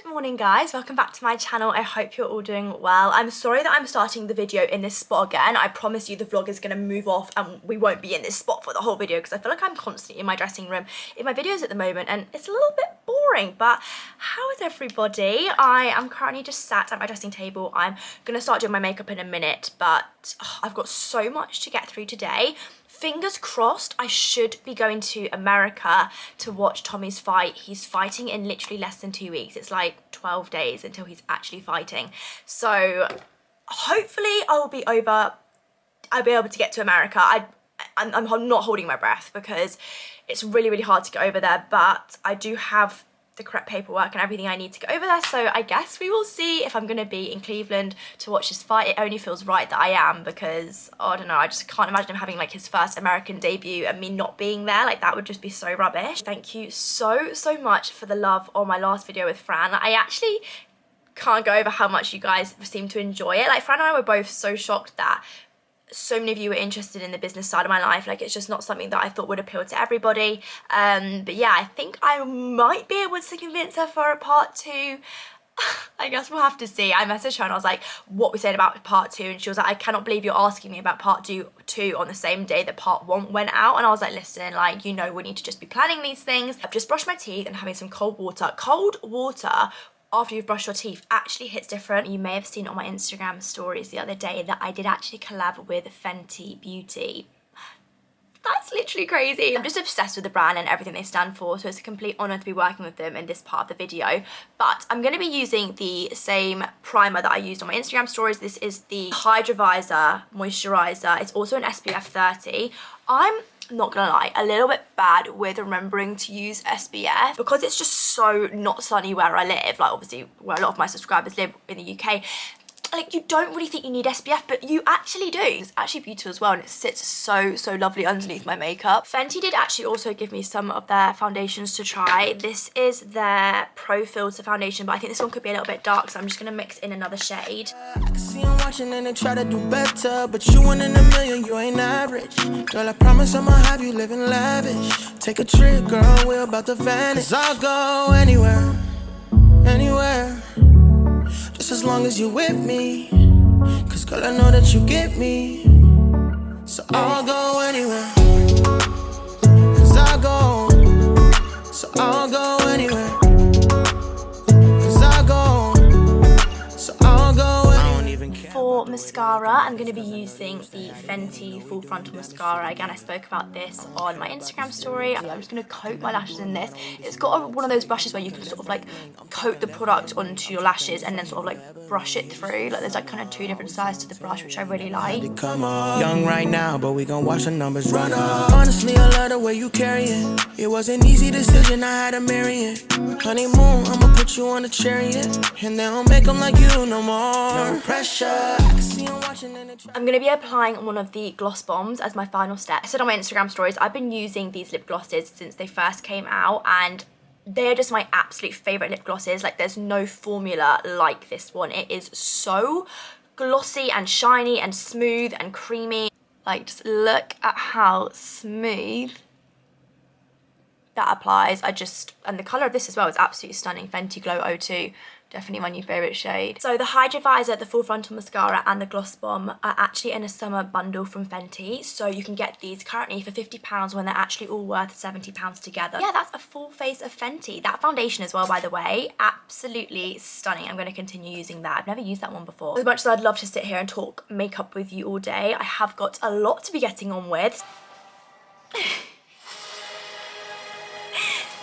morning guys, welcome back to my channel. I hope you're all doing well. I'm sorry that I'm starting the video in this spot again. I promise you the vlog is going to move off and we won't be in this spot for the whole video because I feel like I'm constantly in my dressing room in my videos at the moment and it's a little bit boring. But how is everybody? I am currently just sat at my dressing table. I'm going to start doing my makeup in a minute, but I've got so much to get through today. Fingers crossed, I should be going to America to watch Tommy's fight. He's fighting in literally less than 2 weeks. It's like 12 days until he's actually fighting. So hopefully I'll be able to get to America. I'm not holding my breath because it's really, really hard to get over there, but I do have the correct paperwork and everything I need to get over there, so I guess we will see if I'm going to be in Cleveland to watch his fight. It only feels right that I am because, oh, I don't know, I just can't imagine him having like his first American debut and me not being there. Like, that would just be so rubbish. Thank you so much for the love on my last video with Fran. I actually can't go over how much you guys seem to enjoy it. Like, Fran and I were both so shocked that so many of you were interested in the business side of my life. Like, it's just not something that I thought would appeal to everybody. But yeah, I think I might be able to convince her for a part 2. I guess we'll have to see. I messaged her and I was like, what we said about part 2, and she was like, I cannot believe you're asking me about part 2 on the same day that part 1 went out. And I was like, listen, like, you know, we need to just be planning these things. I've just brushed my teeth and having some cold water. Cold water after you've brushed your teeth actually hits different. You may have seen on my Instagram stories the other day that I did actually collab with Fenty Beauty. That's literally crazy. I'm just obsessed with the brand and everything they stand for, so it's a complete honour to be working with them in this part of the video. But I'm going to be using the same primer that I used on my Instagram stories. This is the Hyrdra Visor moisturiser. It's also an SPF 30. I'm not gonna lie, a little bit bad with remembering to use SPF because it's just so not sunny where I live, like obviously where a lot of my subscribers live in the UK. Like, you don't really think you need SPF, but you actually do. It's actually beautiful as well, and it sits so lovely underneath my makeup. Fenty did actually also give me some of their foundations to try. This is their Pro Filter foundation, but I think this one could be a little bit dark, so I'm just gonna mix in another shade. I see them watching and they try to do better, but you 1 in a million, you ain't average. Girl, I promise I'ma have you living lavish. Take a trip, girl, we're about to vanish. 'Cause I'll go anywhere, anywhere, just as long as you're with me. 'Cause girl, I know that you get me. So I'll go anywhere. 'Cause I'll go. So I'll go anywhere. 'Cause I'll go. So I'll go anywhere. I don't even care. For mascara, I'm going to be using the Fenty Full Frontal Mascara. Again, I spoke about this on my Instagram story. I'm just going to coat my lashes in this. It's got one of those brushes where you can sort of like coat the product onto your lashes and then sort of like brush it through. Like, there's like kind of 2 different sides to the brush, which I really like. Come on, young right now, but we gon' watch the numbers run up. Honestly, I love the way you carry it. It was an easy decision, I had to marry it. Honeymoon, I'ma put you on a chariot, and they don't make them like you no more. No pressure. I'm going to be applying one of the gloss bombs as my final step. I said on my Instagram stories, I've been using these lip glosses since they first came out, and they are just my absolute favourite lip glosses. Like, there's no formula like this one. It is so glossy and shiny and smooth and creamy. Like, just look at how smooth that applies. And the colour of this as well is absolutely stunning. Fenty Glow 02. Definitely my new favourite shade. So the Hyrdra Visor, the Full Frontal Mascara and the Gloss Bomb are actually in a summer bundle from Fenty. So you can get these currently for £50 when they're actually all worth £70 together. Yeah, that's a full face of Fenty. That foundation as well, by the way, absolutely stunning. I'm going to continue using that. I've never used that one before. As much as I'd love to sit here and talk makeup with you all day, I have got a lot to be getting on with.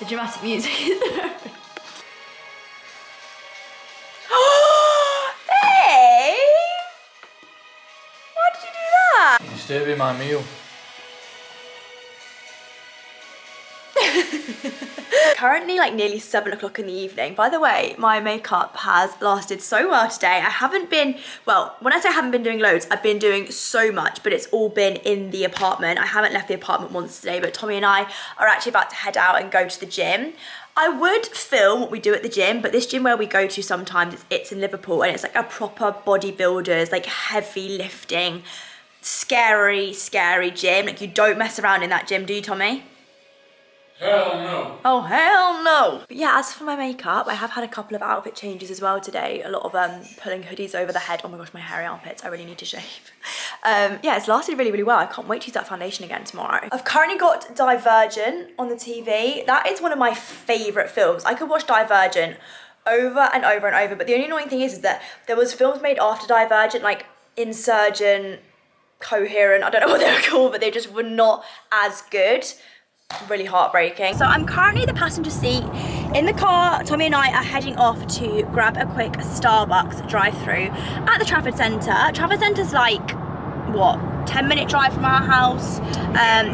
The dramatic music is there. Disturbing my meal. Currently like nearly 7 o'clock in the evening. By the way, my makeup has lasted so well today. I haven't been, well, when I say I haven't been doing loads, I've been doing so much, but it's all been in the apartment. I haven't left the apartment once today, but Tommy and I are actually about to head out and go to the gym. I would film what we do at the gym, but this gym where we go to sometimes, it's in Liverpool, and it's like a proper bodybuilders, like heavy lifting, scary gym. Like, you don't mess around in that gym, do you, Tommy? Hell no. Oh, hell no. But yeah, as for my makeup, I have had a couple of outfit changes as well today. A lot of pulling hoodies over the head. Oh my gosh, my hairy armpits. I really need to shave. Yeah, it's lasted really, really well. I can't wait to use that foundation again tomorrow. I've currently got Divergent on the TV. That is one of my favourite films. I could watch Divergent over and over and over. But the only annoying thing is that there was films made after Divergent, like Insurgent, Coherent, I don't know what they were called, but they just were not as good. Really heartbreaking. So I'm currently the passenger seat in the car. Tommy and I are heading off to grab a quick Starbucks drive-through at the Trafford Centre. Trafford Centre's like, what, 10-minute drive from our house.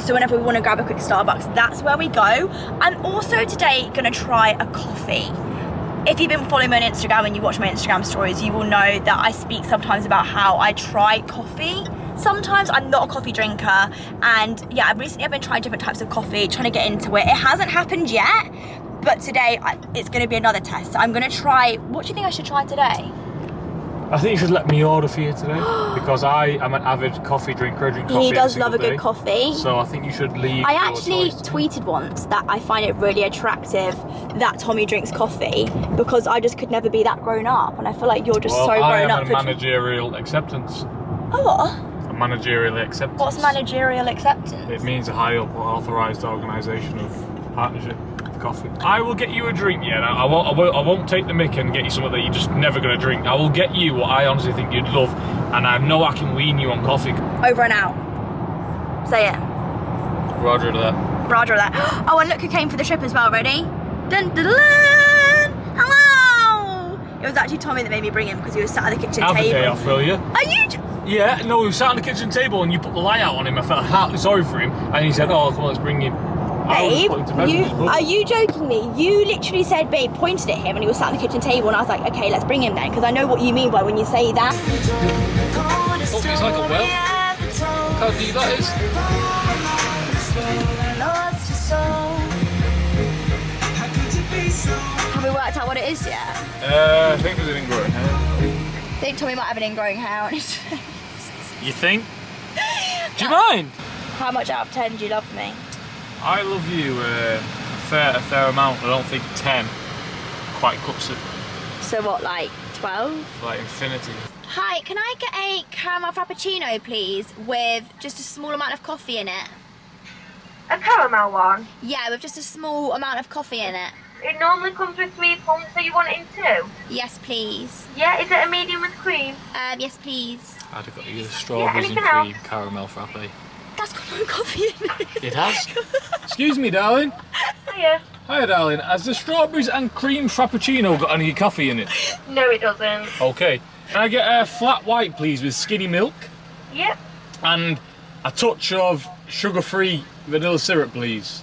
So whenever we want to grab a quick Starbucks, that's where we go. I'm also today gonna try a coffee. If you've been following me on Instagram and you watch my Instagram stories, you will know that I speak sometimes about how I try coffee. Sometimes I'm not a coffee drinker, and yeah, recently I've been trying different types of coffee, trying to get into it. It hasn't happened yet, but today it's going to be another test. So I'm going to try, what do you think I should try today? I think you should let me order for you today because I am an avid coffee drinker. I drink coffee He does every love a single good day. coffee. So I think you should leave. I your actually choice. tweeted once that I find it really attractive that Tommy drinks coffee because I just could never be that grown up, and I feel like you're just so grown I up. am a managerial acceptance. Oh, what? A managerial acceptance. What's managerial acceptance? It means a high up authorised organisation of partnership with coffee. I will get you a drink, yeah. I won't take the mick and get you something that you're just never going to drink. I will get you what I honestly think you'd love, and I know I can wean you on coffee. Over and out. Say it. Roger that. Roger that. Oh, and look who came for the trip as well. Ready? Dun, dun, dun, dun. Hello! It was actually Tommy that made me bring him because he was sat at the kitchen Have a table. day off, will you? Are you? Yeah, no, we were sat on the kitchen table and you put the light out on him. I felt heartily sorry for him, and he said, "Oh, come on, let's bring him." Babe, are you joking me? You literally said, babe, pointed at him and he was sat at the kitchen table, and I was like, okay, let's bring him then, because I know what you mean by when you say that. Oh, it's like a well. Look how deep that is. Have we worked out what it is yet? I think there's an ingrowing hair. I think Tommy might have an ingrowing hair on his face. You think? Do you mind? How much out of 10 do you love me? I love you a fair amount. I don't think 10 quite cuts it. So what, like 12? Like infinity. Hi, can I get a caramel frappuccino, please, with just a small amount of coffee in it? A caramel one? Yeah, with just a small amount of coffee in it. It normally comes with 3 pumps, so you want it in 2? Yes, please. Yeah, is it a medium with cream? Yes, please. I'd have got you the strawberries and anything cream caramel frappe. That's got no coffee in it. It has. Excuse me, darling. Hiya. Hiya, darling. Has the strawberries and cream frappuccino got any coffee in it? No, it doesn't. Okay. Can I get a flat white, please, with skinny milk? Yep. And a touch of sugar-free vanilla syrup, please.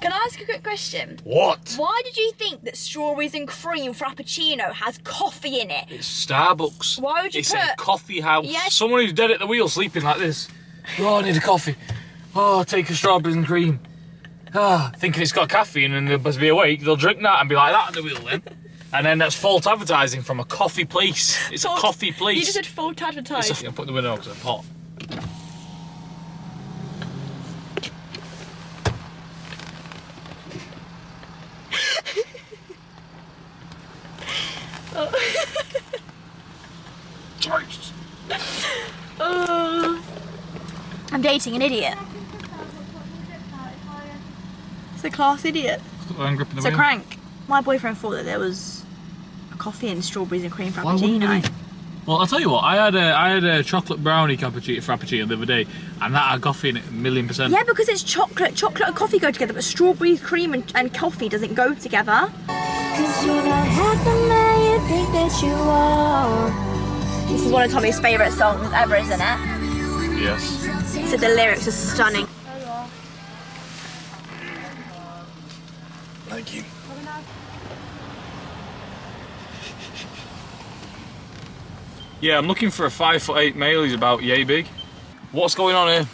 Can I ask a quick question? What? Why did you think that strawberries and cream frappuccino has coffee in it? It's Starbucks. Why would you it's put... a coffee house. Yes. Someone who's dead at the wheel sleeping like this. Oh, I need a coffee. Oh, take a strawberries and cream. Ah, thinking it's got caffeine and they'll be awake. They'll drink that and be like that at the wheel then. And then that's false advertising from a coffee place. It's a coffee place. You just said false advertising. I'll put the window because it's hot. I'm dating an idiot. It's a class idiot. It's a crank. My boyfriend thought that there was a coffee and strawberries and cream frappuccino. Well, I'll tell you what. I had a chocolate brownie frappuccino the other day, and that had coffee in it, 1,000,000%. Yeah, because it's chocolate. Chocolate and coffee go together, but strawberries, cream, and coffee doesn't go together. 'Cause you're not half the man you think that you are. This is one of Tommy's favourite songs ever, isn't it? Yes. So the lyrics are stunning. Thank you. Yeah, I'm looking for a 5'8" male. He's about yay big. What's going on here?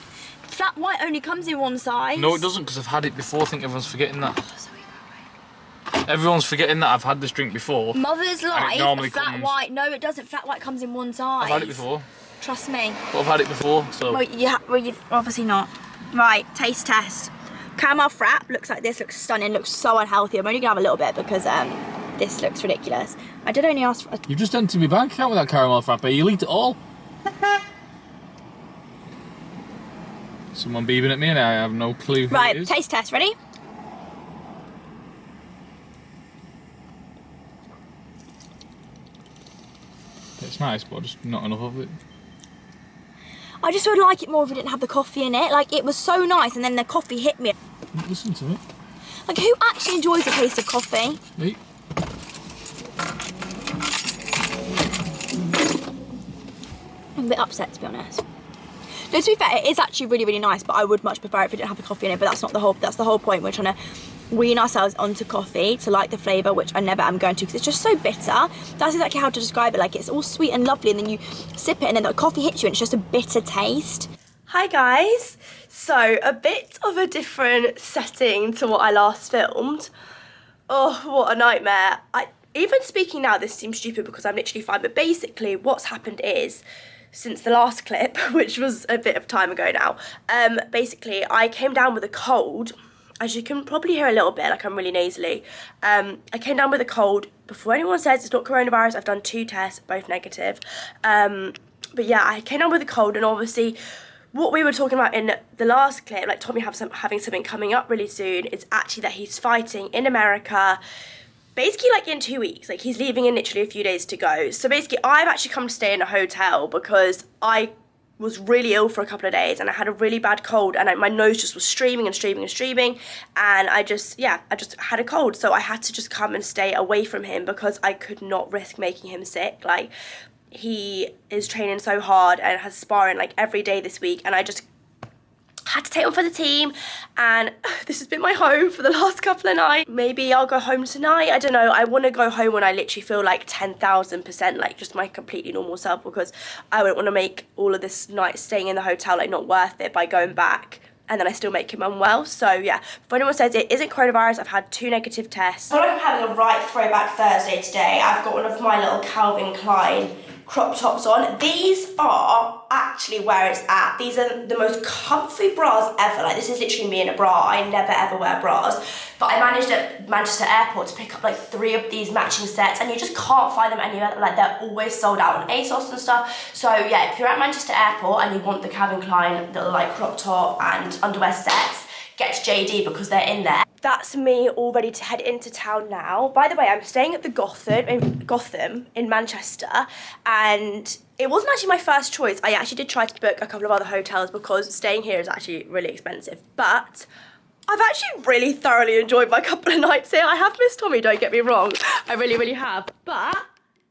Flat white only comes in one size. No, it doesn't, because I've had it before. I think everyone's forgetting that. Everyone's forgetting that I've had this drink before. Mother's Life, normally flat comes- white. No, it doesn't. Flat white comes in one size. I've had it before. Trust me. But I've had it before, so... Well, you've obviously not. Right, taste test. Caramel frap looks like this, looks stunning, looks so unhealthy. I'm only gonna have a little bit because this looks ridiculous. I did only ask for... You've just emptied my bank account with that caramel frappe. You'll eat it all. Someone beeping at me and I have no clue who Right, it is. taste test, ready? It's nice, but just not enough of it. I just would like it more if it didn't have the coffee in it. Like, it was so nice and then the coffee hit me. Listen to me. Like, who actually enjoys the taste of coffee? Eat. I'm a bit upset, to be honest. No, to be fair, it is actually really, really nice, but I would much prefer it if it didn't have the coffee in it, but that's not the whole, that's the whole point. We're trying to wean ourselves onto coffee to like the flavour, which I never am going to because it's just so bitter. That's exactly how to describe it. Like, it's all sweet and lovely and then you sip it and then the coffee hits you and it's just a bitter taste. Hi guys. So, a bit of a different setting to what I last filmed. Oh, what a nightmare. Even speaking now, this seems stupid because I'm literally fine, but basically what's happened is, since the last clip, which was a bit of time ago now, basically I came down with a cold. As you can probably hear a little bit, like I'm really nasally. I came down with a cold. Before anyone says it's not coronavirus, I've done 2 tests, both negative. But yeah, I came down with a cold, and obviously what we were talking about in the last clip, like Tommy having something coming up really soon, is actually that he's fighting in America, basically like in 2 weeks. Like, he's leaving in literally a few days to go. So basically I've actually come to stay in a hotel because I was really ill for a couple of days and I had a really bad cold and my nose just was streaming and streaming and streaming, and I just had a cold, so I had to just come and stay away from him because I could not risk making him sick. Like, he is training so hard and has sparring like every day this week, and I just had to take one for the team, and this has been my home for the last couple of nights. Maybe I'll go home tonight, I don't know. I want to go home when I literally feel like 10,000%, like just my completely normal self, because I wouldn't want to make all of this night staying in the hotel like not worth it by going back and then I still make him unwell. So yeah, if anyone says it isn't coronavirus, I've had 2 negative tests. I feel like I'm having a right throwback Thursday today. I've got one of my little Calvin Klein crop tops on. These are actually where it's at. These are the most comfy bras ever. Like, this is literally me in a bra. I never ever wear bras, but I managed at Manchester Airport to pick up like 3 of these matching sets, and you just can't find them anywhere. Like, they're always sold out on ASOS and stuff. So yeah, if you're at Manchester Airport and you want the Calvin Klein little like crop top and underwear sets, get to JD because they're in there. That's me all ready to head into town now. By the way, I'm staying at the Gotham in Manchester, and it wasn't actually my first choice. I actually did try to book a couple of other hotels because staying here is actually really expensive, but I've actually really thoroughly enjoyed my couple of nights here. I have missed Tommy, don't get me wrong. I really, really have. But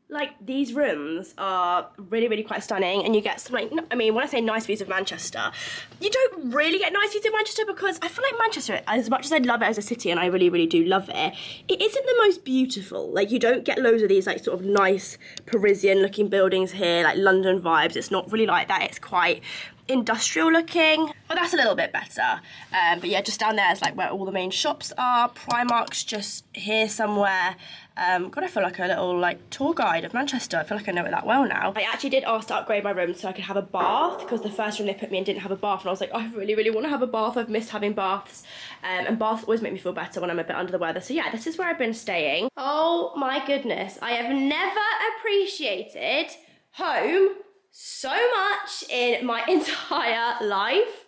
like, these rooms are really, really quite stunning, and you get some, like, I mean, when I say nice views of Manchester, you don't really get nice views of Manchester because I feel like Manchester, as much as I love it as a city, and I really, really do love it, it isn't the most beautiful. Like, you don't get loads of these, like, sort of nice Parisian-looking buildings here, like London vibes. It's not really like that. It's quite industrial looking. Well, that's a little bit better. But yeah, just down there is like where all the main shops are. Primark's just here somewhere. God, I feel like a little like tour guide of Manchester. I feel like I know it that well now. I actually did ask to upgrade my room so I could have a bath, because the first room they put me in didn't have a bath, and I was like, I really, really want to have a bath. I've missed having baths. And baths always make me feel better when I'm a bit under the weather. So yeah, this is where I've been staying. Oh my goodness, I have never appreciated home so much in my entire life.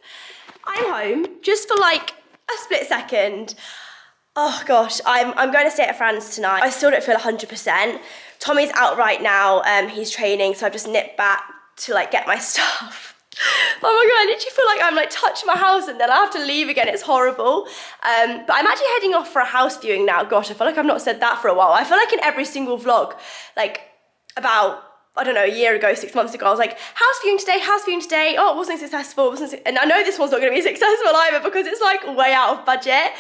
I'm home just for like a split second. Oh gosh, I'm going to stay at Fran's tonight. I still don't feel 100%. Tommy's out right now, he's training, so I've just nipped back to like get my stuff. Oh my god, I literally feel like I'm like touching my house and then I have to leave again. It's horrible. But I'm actually heading off for a house viewing now. Gosh, I feel like I've not said that for a while. I feel like in every single vlog, like about, I don't know, a year ago, 6 months ago, I was like, house viewing today, oh, it wasn't successful, and I know this one's not going to be successful either because it's like way out of budget,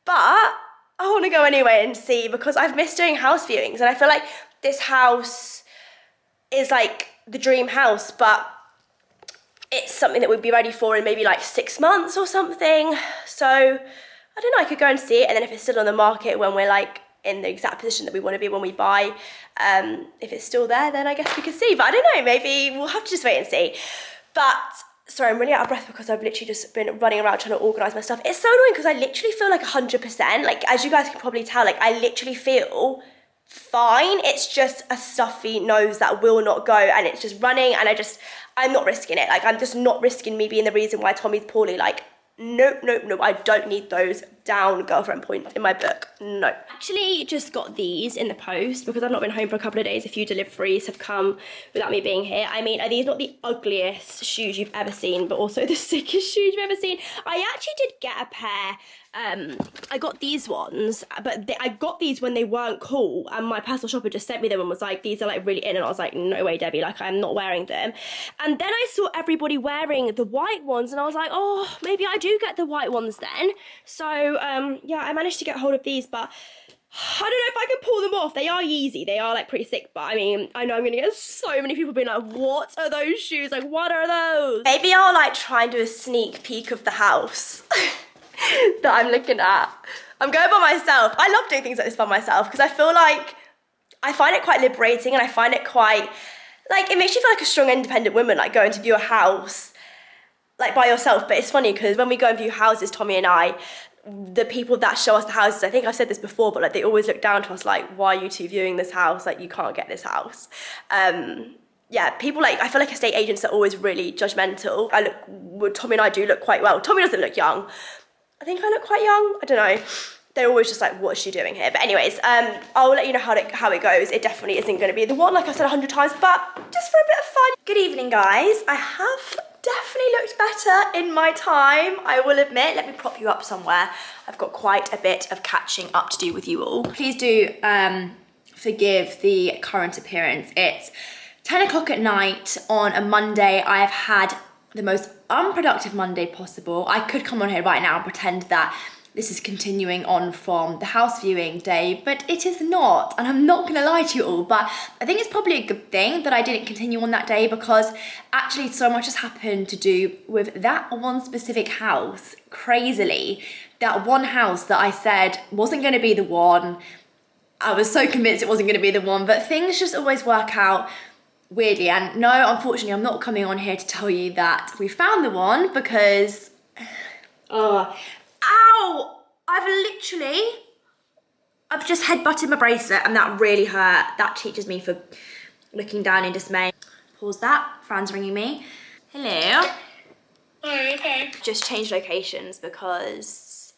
but I want to go anyway and see, because I've missed doing house viewings, and I feel like this house is like the dream house, but it's something that we'd be ready for in maybe like 6 months or something. So I don't know, I could go and see it, and then if it's still on the market when we're like in the exact position that we want to be when we buy, if it's still there, then I guess we could see. But I don't know, maybe we'll have to just wait and see. But Sorry, I'm really out of breath because I've literally just been running around trying to organise my stuff. It's so annoying because I literally feel like 100%. Like, as you guys can probably tell, like, I literally feel fine. It's just a stuffy nose that will not go, and it's just running, and I'm not risking it. Like, I'm just not risking me being the reason why Tommy's poorly. Like, nope, I don't need those down girlfriend points in my book. No. Actually just got these in the post because I've not been home for a couple of days. A few deliveries have come without me being here. I mean, are these not the ugliest shoes you've ever seen, but also the sickest shoes you've ever seen? I actually did get a pair. I got these ones, but I got these when they weren't cool, and my personal shopper just sent me them and was like, these are like really in, and I was like, no way, Debbie, like I'm not wearing them. And then I saw everybody wearing the white ones, and I was like, oh, maybe I do get the white ones then. So yeah, I managed to get hold of these, but I don't know if I can pull them off. They are Yeezy, they are like pretty sick, but I mean, I know I'm gonna get so many people being like, what are those shoes? Like, what are those? Maybe I'll like try and do a sneak peek of the house that I'm looking at. I'm going by myself. I love doing things like this by myself because I feel like I find it quite liberating, and I find it quite, like, it makes you feel like a strong, independent woman, like going to view a house like by yourself. But it's funny because when we go and view houses, Tommy and I, the people that show us the houses, I think I've said this before, but like they always look down to us like, why are you two viewing this house? Like, you can't get this house. Yeah, people like, I feel like estate agents are always really judgmental. Tommy and I do look quite well. Tommy doesn't look young. I think I look quite young. I don't know. They're always just like, what is she doing here? But anyways, I'll let you know how it goes. It definitely isn't going to be the one, like I said 100 times, but just for a bit of fun. Good evening, guys. I have definitely looked better in my time, I will admit. Let me prop you up somewhere. I've got quite a bit of catching up to do with you all. Please do forgive the current appearance. It's 10 o'clock at night on a Monday. I have had the most unproductive Monday possible. I could come on here right now and pretend that this is continuing on from the house viewing day, but it is not, and I'm not gonna lie to you all, but I think it's probably a good thing that I didn't continue on that day, because actually so much has happened to do with that one specific house. Crazily, that one house that I said wasn't gonna be the one, I was so convinced it wasn't gonna be the one, but things just always work out weirdly. And no, unfortunately, I'm not coming on here to tell you that we found the one, because ow! I've just headbutted my bracelet, and that really hurt. That teaches me for looking down in dismay. Pause that. Fran's ringing me. Hello. Oh, okay. Just changed locations because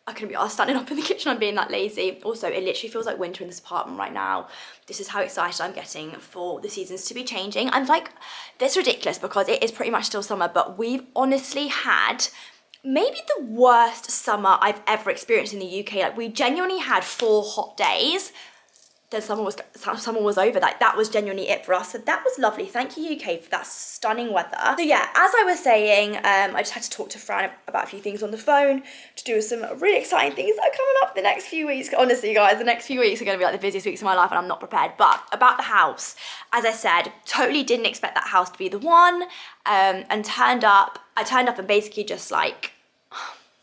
I couldn't be arsed standing up in the kitchen. I'm being that lazy. Also, it literally feels like winter in this apartment right now. This is how excited I'm getting for the seasons to be changing. I'm like, this is ridiculous because it is pretty much still summer, but we've honestly had maybe the worst summer I've ever experienced in the UK. Like, we genuinely had 4 hot days. Then summer was over. Like, that was genuinely it for us. So that was lovely. Thank you, UK, for that stunning weather. So yeah, as I was saying, I just had to talk to Fran about a few things on the phone, to do some really exciting things that are coming up the next few weeks. Honestly, guys, the next few weeks are going to be like the busiest weeks of my life, and I'm not prepared. But about the house, as I said, totally didn't expect that house to be the one, and I turned up and basically just like,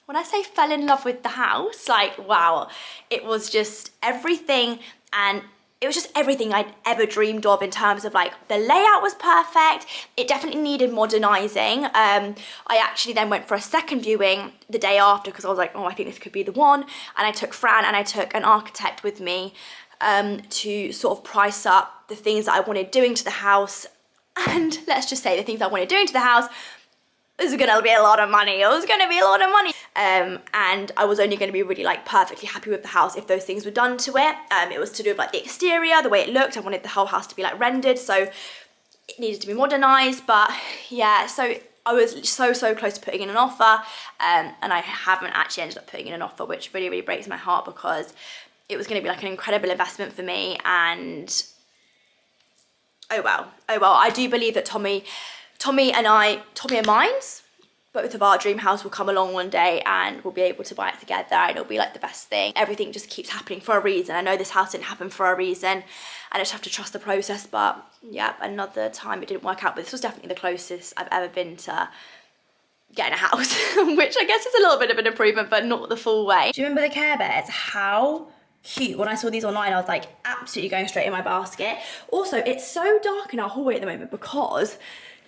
when I say fell in love with the house, like, wow, it was just everything. And it was just everything I'd ever dreamed of in terms of, like, the layout was perfect. It definitely needed modernising. I actually then went for a second viewing the day after because I was like, oh, I think this could be the one. And I took Fran and I took an architect with me to sort of price up the things that I wanted doing to the house. And let's just say the things I wanted doing to the house, this is gonna be a lot of money. It was gonna be a lot of money. And I was only gonna be really, like, perfectly happy with the house if those things were done to it. It was to do with, like, the exterior, the way it looked. I wanted the whole house to be, like, rendered, so it needed to be modernised. But yeah, so I was so close to putting in an offer, and I haven't actually ended up putting in an offer, which really, really breaks my heart, because it was gonna be, like, an incredible investment for me. And oh well. I do believe that Tommy and mine's, both of our dream house will come along one day, and we'll be able to buy it together, and it'll be like the best thing. Everything just keeps happening for a reason. I know this house didn't happen for a reason, and I just have to trust the process. But yeah, another time it didn't work out, but this was definitely the closest I've ever been to getting a house, which I guess is a little bit of an improvement, but not the full way. Do you remember the Care Bears? How cute. When I saw these online, I was like, absolutely going straight in my basket. Also, it's so dark in our hallway at the moment because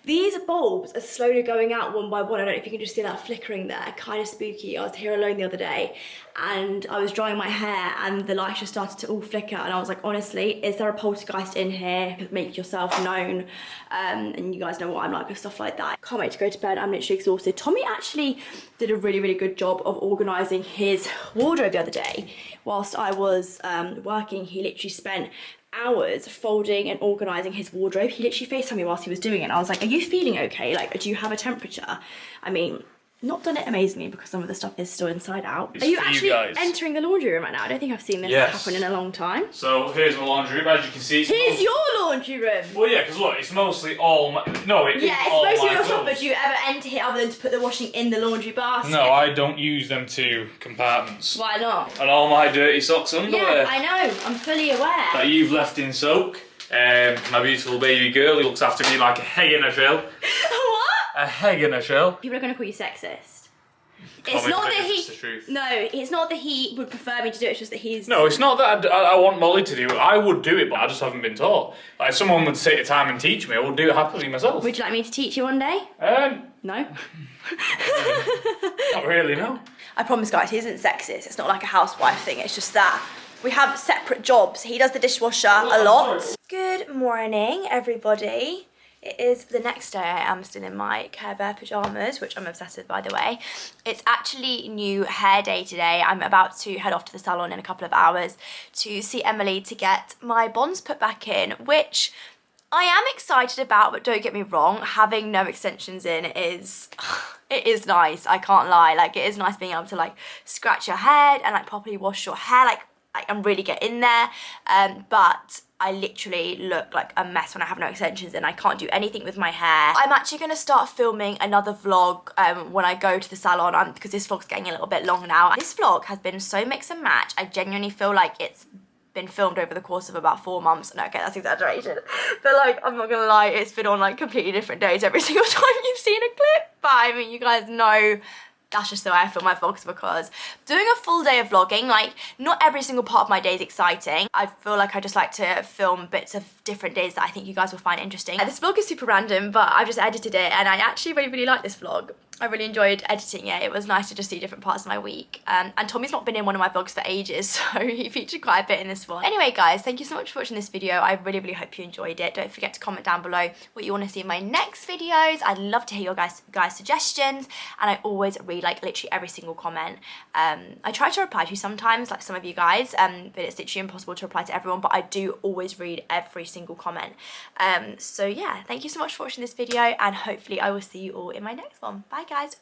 These bulbs are slowly going out one by one. I don't know if you can just see that flickering there, kind of spooky. I was here alone the other day and I was drying my hair and the lights just started to all flicker and I was like, honestly, is there a poltergeist in here? Make yourself known. And you guys know what I'm like with stuff like that. Can't wait to go to bed. I'm literally exhausted. Tommy actually did a really, really good job of organising his wardrobe the other day. Whilst I was working, he literally spent hours folding and organising his wardrobe. He literally FaceTimed me whilst he was doing it and I was like, are you feeling okay? Like, do you have a temperature? I mean, not done it amazingly because some of the stuff is still inside out. It's are you for you actually guys. Entering the laundry room right now? I don't think I've seen this happen in a long time. So here's my laundry room, as you can see. Here's your laundry room! Well, yeah, because look, it's mostly all my... No, it Yeah, is all it's mostly my your stuff, clothes. but do you ever enter here other than to put the washing in the laundry basket? No, I don't use them two compartments. Why not? And all my dirty socks underwear. Yeah, I know. I'm fully aware. That you've left in soak. My beautiful baby girl who looks after me like a heg in a shell. What? A heg in a shell. People are going to call you sexist. It's not that it's the truth. No, it's not that he would prefer me to do it, it's just that he's... No, it's not that I want Molly to do it. I would do it, but I just haven't been taught. Like, if someone would take the time and teach me, I would do it happily myself. Would you like me to teach you one day? No? Not really, no. I promise, guys, he isn't sexist. It's not like a housewife thing. It's just that we have separate jobs. He does the dishwasher a lot. Good morning, everybody. It is the next day. I am still in my Care Bear pyjamas, which I'm obsessed with, by the way. It's actually new hair day today. I'm about to head off to the salon in a couple of hours to see Emily to get my bonds put back in, which I am excited about, but don't get me wrong, having no extensions in is... It is nice, I can't lie. Like, it is nice being able to, like, scratch your head and, like, properly wash your hair, like and really get in there. But I literally look like a mess when I have no extensions and I can't do anything with my hair. I'm actually going to start filming another vlog when I go to the salon because this vlog's getting a little bit long now. This vlog has been so mix and match. I genuinely feel like it's been filmed over the course of about 4 months. No, okay, that's exaggerated. But like, I'm not gonna lie, it's been on like completely different days every single time you've seen a clip. But I mean, you guys know that's just the way I film my vlogs because doing a full day of vlogging, like not every single part of my day is exciting. I feel like I just like to film bits of different days that I think you guys will find interesting. This vlog is super random, but I've just edited it and I actually really, really like this vlog. I really enjoyed editing it. It was nice to just see different parts of my week. And Tommy's not been in one of my vlogs for ages, so he featured quite a bit in this one. Anyway, guys, thank you so much for watching this video. I really, really hope you enjoyed it. Don't forget to comment down below what you want to see in my next videos. I'd love to hear your guys' suggestions, and I always read like literally every single comment. I try to reply to you sometimes, like some of you guys, but it's literally impossible to reply to everyone, but I do always read every single comment. So yeah, thank you so much for watching this video, and hopefully I will see you all in my next one. Bye, guys.